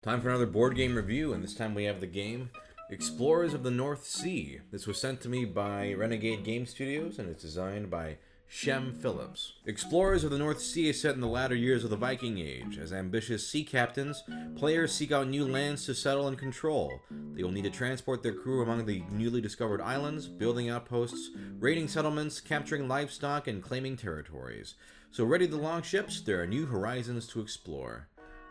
Time for another board game review, and this time we have the game Explorers of the North Sea. This was sent to me by Renegade Game Studios, and it's designed by Shem Phillips. Explorers of the North Sea is set in the latter years of the Viking Age. As ambitious sea captains, players seek out new lands to settle and control. They will need to transport their crew among the newly discovered islands, building outposts, raiding settlements, capturing livestock, and claiming territories. So ready the longships, there are new horizons to explore.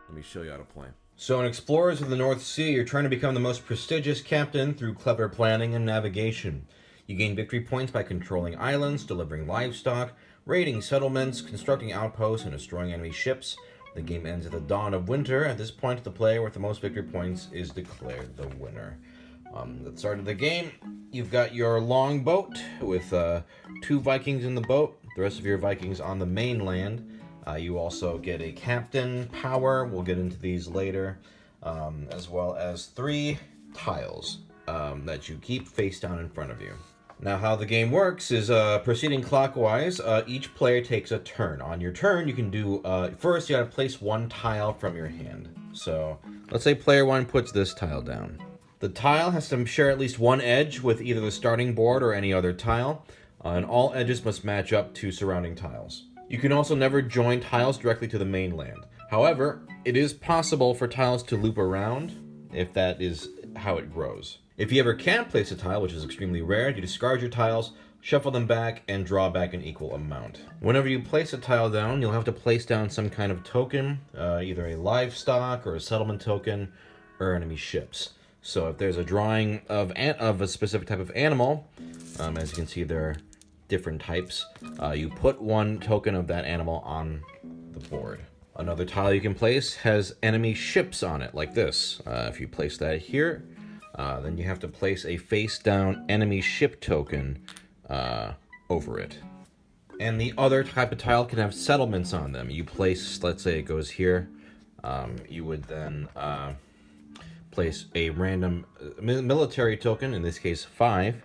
Let me show you how to play. So in Explorers of the North Sea, you're trying to become the most prestigious captain through clever planning and navigation. You gain victory points by controlling islands, delivering livestock, raiding settlements, constructing outposts, and destroying enemy ships. The game ends at the dawn of winter. At this point, the player with the most victory points is declared the winner. At the start of the game, you've got your longboat with 2 Vikings in the boat, the rest of your Vikings on the mainland. You also get a captain power, we'll get into these later, as well as 3 tiles that you keep face down in front of you. Now how the game works is proceeding clockwise, each player takes a turn. On your turn you can do, first you gotta place 1 tile from your hand. So let's say player 1 puts this tile down. The tile has to share at least 1 edge with either the starting board or any other tile, and all edges must match up to surrounding tiles. You can also never join tiles directly to the mainland. However, it is possible for tiles to loop around if that is how it grows. If you ever can place a tile, which is extremely rare, you discard your tiles, shuffle them back, and draw back an equal amount. Whenever you place a tile down, you'll have to place down some kind of token, either a livestock or a settlement token, or enemy ships. So if there's a drawing of a specific type of animal, as you can see there are different types, you put 1 token of that animal on the board. Another tile you can place has enemy ships on it, like this. If you place that here, then you have to place a face-down enemy ship token over it. And the other type of tile can have settlements on them. You place, let's say it goes here, you would then place a random military token, in this case 5,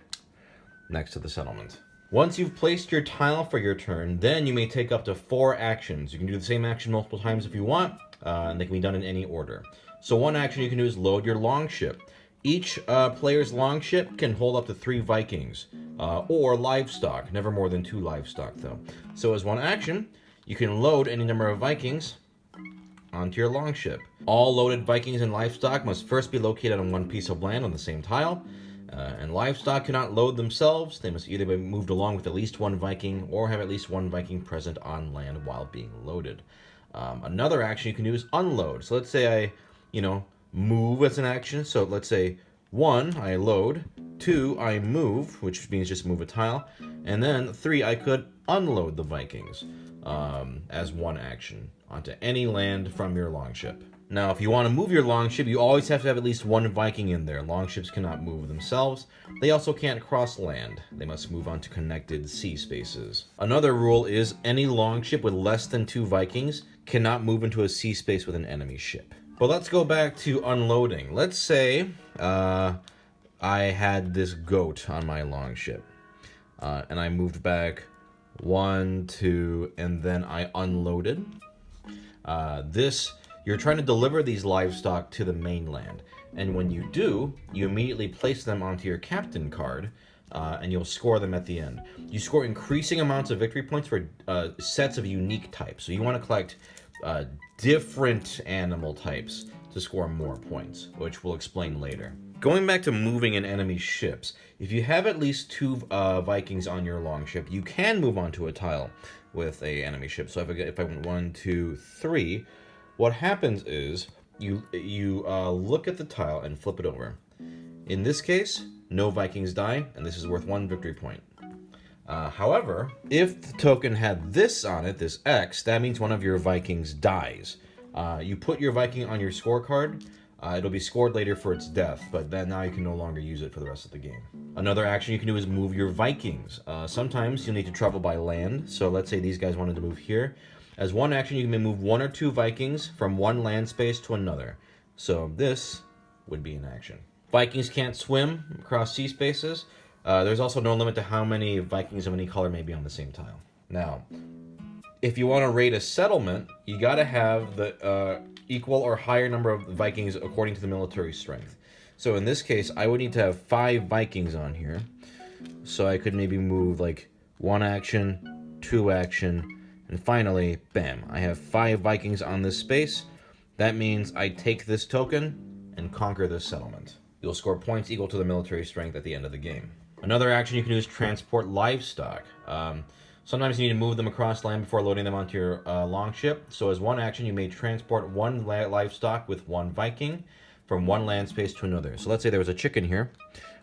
next to the settlement. Once you've placed your tile for your turn, then you may take up to 4 actions. You can do the same action multiple times if you want, and they can be done in any order. So one action you can do is load your longship. Each player's longship can hold up to 3 Vikings, or livestock, never more than 2 livestock though. So as one action, you can load any number of Vikings onto your longship. All loaded Vikings and livestock must first be located on 1 piece of land on the same tile. And livestock cannot load themselves. They must either be moved along with at least 1 Viking or have at least 1 Viking present on land while being loaded. Another action you can do is unload. So let's say I, move as an action. So let's say 1, I load, 2, I move, which means just move a tile, and then 3, I could unload the Vikings as one action onto any land from your longship. Now, if you want to move your longship, you always have to have at least 1 Viking in there. Longships cannot move themselves. They also can't cross land. They must move on to connected sea spaces. Another rule is any longship with less than 2 Vikings cannot move into a sea space with an enemy ship. But let's go back to unloading. Let's say I had this goat on my longship, and I moved back 1, 2, and then I unloaded. You're trying to deliver these livestock to the mainland, and when you do, you immediately place them onto your captain card, and you'll score them at the end. You score increasing amounts of victory points for sets of unique types, so you want to collect different animal types to score more points, which we'll explain later. Going back to moving in enemy ships, if you have at least 2 Vikings on your longship, you can move onto a tile with a enemy ship. So if I went 1, 2, 3, what happens is you look at the tile and flip it over. In this case, no Vikings die, and this is worth 1 victory point. However, if the token had this on it, this X, that means one of your Vikings dies. You put your Viking on your scorecard, it'll be scored later for its death, but then now you can no longer use it for the rest of the game. Another action you can do is move your Vikings. Sometimes you'll need to travel by land, so let's say these guys wanted to move here. As one action, you can move 1 or 2 Vikings from 1 land space to another. So this would be an action. Vikings can't swim across sea spaces. There's also no limit to how many Vikings of any color may be on the same tile. Now, if you want to raid a settlement, you got to have the equal or higher number of Vikings according to the military strength. So in this case, I would need to have 5 Vikings on here. So I could maybe move like 1 action, 2 action, and finally, bam, I have 5 Vikings on this space. That means I take this token and conquer this settlement. You'll score points equal to the military strength at the end of the game. Another action you can do is transport livestock. Sometimes you need to move them across land before loading them onto your longship. So as 1 action, you may transport 1 livestock with 1 Viking from 1 land space to another. So let's say there was a chicken here.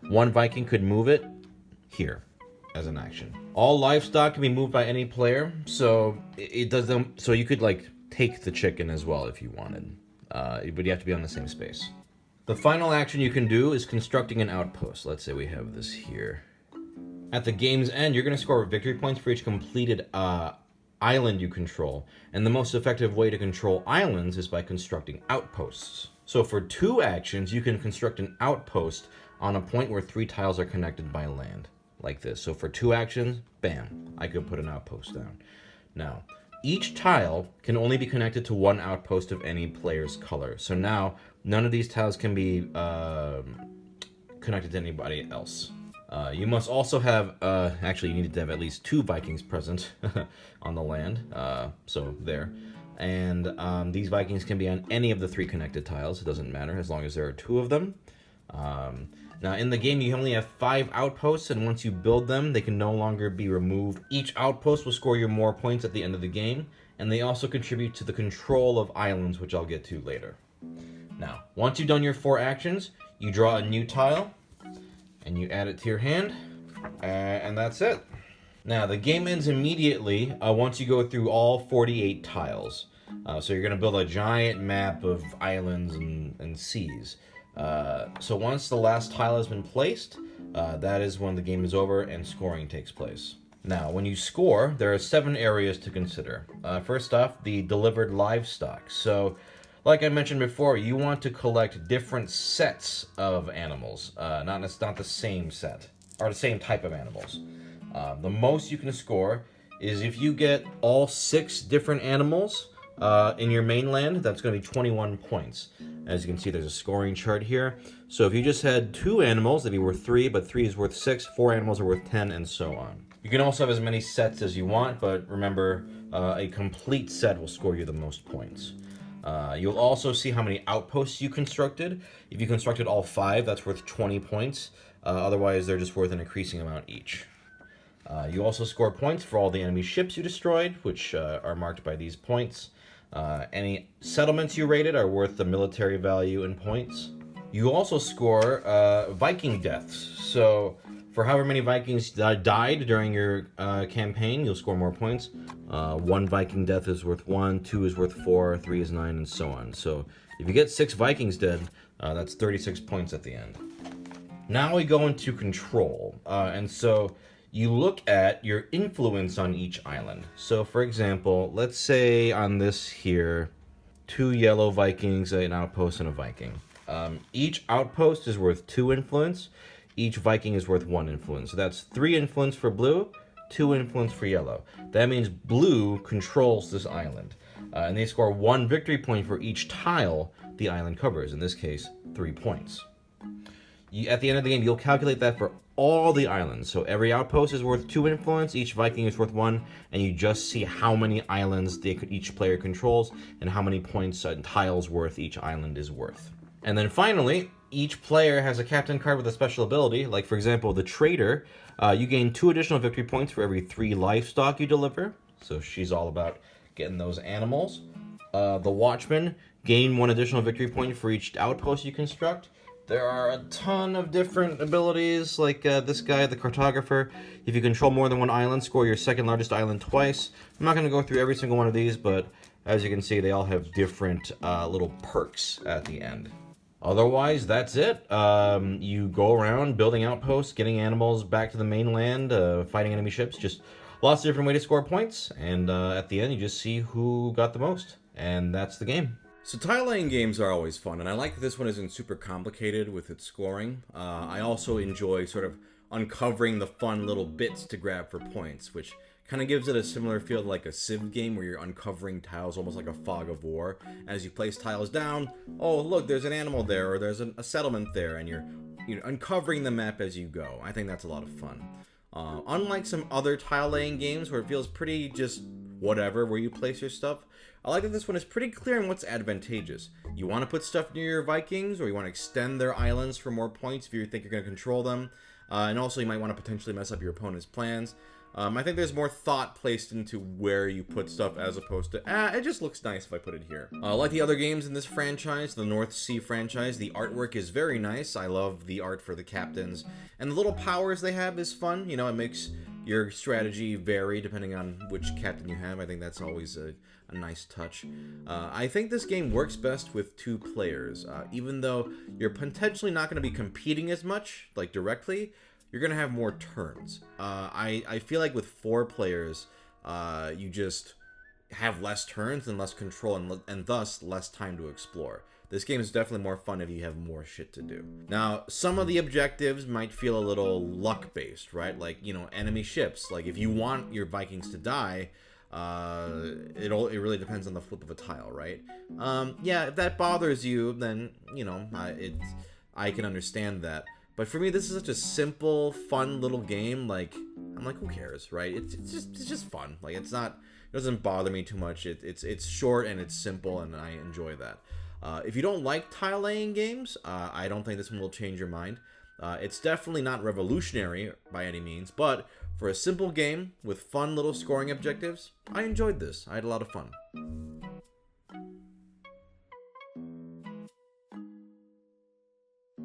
1 Viking could move it here as an action. All livestock can be moved by any player, so it does them. So you could like take the chicken as well if you wanted, but you have to be on the same space. The final action you can do is constructing an outpost. Let's say we have this here. At the game's end, you're going to score victory points for each completed island you control, and the most effective way to control islands is by constructing outposts. So for 2 actions, you can construct an outpost on a point where 3 tiles are connected by land, like this. So for 2 actions, bam, I could put an outpost down. Now, each tile can only be connected to 1 outpost of any player's color. So now, none of these tiles can be connected to anybody else. You must also have, actually you need to have at least 2 Vikings present on the land, so there. And these Vikings can be on any of the 3 connected tiles, it doesn't matter, as long as there are 2 of them. Now in the game you only have 5 outposts, and once you build them, they can no longer be removed. Each outpost will score you more points at the end of the game, and they also contribute to the control of islands, which I'll get to later. Now, once you've done your 4 actions, you draw a new tile, and you add it to your hand, and that's it. Now, the game ends immediately once you go through all 48 tiles. So you're going to build a giant map of islands and seas. So once the last tile has been placed, that is when the game is over and scoring takes place. Now, when you score, there are 7 areas to consider. First off, the delivered livestock. So, like I mentioned before, you want to collect different sets of animals, not the same set, or the same type of animals. The most you can score is if you get all 6 different animals in your mainland, that's going to be 21 points. As you can see, there's a scoring chart here. So if you just had 2 animals, that'd be worth 3, but 3 is worth 6, 4 animals are worth 10, and so on. You can also have as many sets as you want, but remember, a complete set will score you the most points. You'll also see how many outposts you constructed. If you constructed all 5, that's worth 20 points. Otherwise, they're just worth an increasing amount each. You also score points for all the enemy ships you destroyed, which are marked by these points. Any settlements you raided are worth the military value in points. You also score Viking deaths. So for however many Vikings died during your campaign, you'll score more points. 1 Viking death is worth 1, 2 is worth 4, 3 is 9, and so on. So if you get 6 Vikings dead, that's 36 points at the end. Now we go into control. And so you look at your influence on each island. So for example, let's say on this here, 2 yellow Vikings, an outpost, and a Viking. Each outpost is worth 2 influence. Each Viking is worth 1 influence. So that's 3 influence for blue, 2 influence for yellow. That means blue controls this island. And they score 1 victory point for each tile the island covers. In this case, 3 points. At the end of the game, you'll calculate that for all the islands. So every outpost is worth 2 influence, each Viking is worth 1, and you just see how many islands each player controls and how many points and tiles worth each island is worth. And then finally, each player has a captain card with a special ability. Like, for example, the trader, you gain 2 additional victory points for every 3 livestock you deliver. So she's all about getting those animals. The watchman, gain 1 additional victory point for each outpost you construct. There are a ton of different abilities, like this guy, the cartographer. If you control more than 1 island, score your 2nd largest island twice. I'm not going to go through every single one of these, but as you can see, they all have different little perks at the end. Otherwise, that's it. You go around building outposts, getting animals back to the mainland, fighting enemy ships. Just lots of different ways to score points. And at the end, you just see who got the most. And that's the game. So tile-laying games are always fun, and I like that this one isn't super complicated with its scoring. I also enjoy sort of uncovering the fun little bits to grab for points, which Kind of gives it a similar feel to like a Civ game where you're uncovering tiles almost like a fog of war. As you place tiles down, oh look, there's an animal there, or there's a settlement there, and you're uncovering the map as you go. I think that's a lot of fun. Unlike some other tile laying games where it feels pretty just whatever where you place your stuff, I like that this one is pretty clear on what's advantageous. You want to put stuff near your Vikings, or you want to extend their islands for more points if you think you're going to control them. And also you might want to potentially mess up your opponent's plans. I think there's more thought placed into where you put stuff as opposed to, it just looks nice if I put it here. Like the other games in this franchise, the North Sea franchise, the artwork is very nice. I love the art for the captains. And the little powers they have is fun. You know, it makes your strategy vary depending on which captain you have. I think that's always a nice touch. I think this game works best with 2 players. Even though you're potentially not going to be competing as much, like directly, you're going to have more turns. I feel like with 4 players, you just have less turns and less control and thus less time to explore. This game is definitely more fun if you have more shit to do. Now, some of the objectives might feel a little luck-based, right? Like, you know, enemy ships. Like, if you want your Vikings to die, it really depends on the flip of a tile, right? Yeah, if that bothers you, then, you know, I can understand that. But for me, this is such a simple, fun little game. Like, I'm like, who cares, right? It's just fun. Like, it doesn't bother me too much. It's short and it's simple, and I enjoy that. If you don't like tile laying games, I don't think this one will change your mind. It's definitely not revolutionary by any means, but for a simple game with fun little scoring objectives, I enjoyed this. I had a lot of fun.